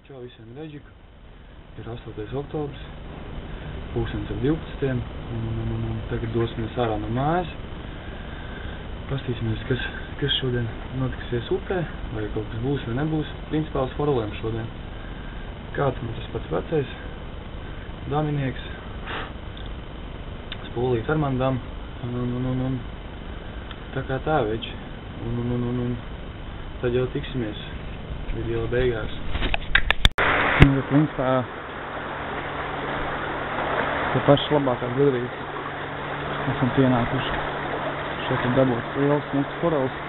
Čau visiem Reģika. Ir 8. oktobrs. Pūkstens ap 12. Un tagad dosimies ārā no mājas. Pastīsimies, kas šodien notiksies upē, vai kaut kas būs vai nebūs. Principā uz forulēm šodien. Kāds man tas pats vecais daminieks. Spūlīt ar man dam. Un tā kā tā, veči. Un tad jau tiksimies video beigās. Nu, principā te pašas labākās gudrības esam pienākuši šeit ir dabūts liels smukts forels.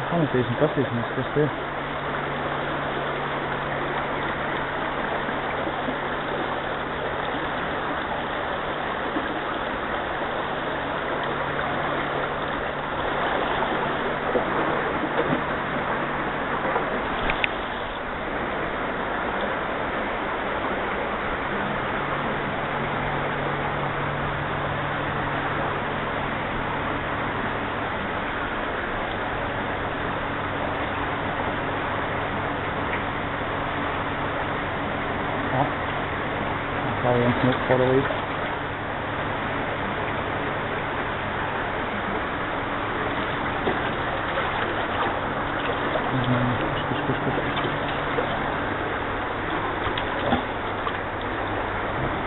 Pametīsim, pastīsimies, kas te ir. Kā viens smukts forelīts.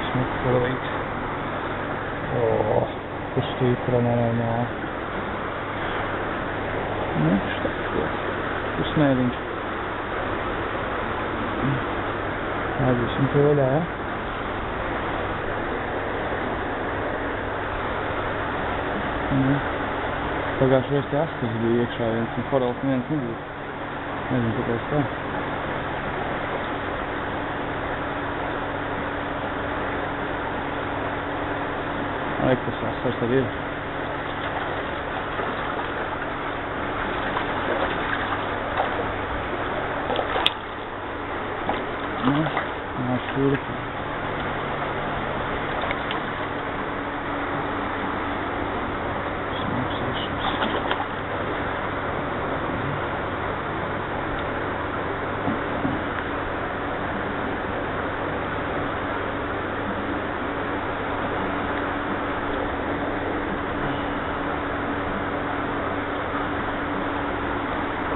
Smukts forelīts. Kustība nenormāli. Nu, štāks. Pusmēriņš. Aizvisim to vaļā, ja? Pagājuši reiz te askas bija iekšā, viens forels neviens nebija. Nezinu, kāpēc tā. Laik, tas asars tad ir. Nu, šurp.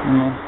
No.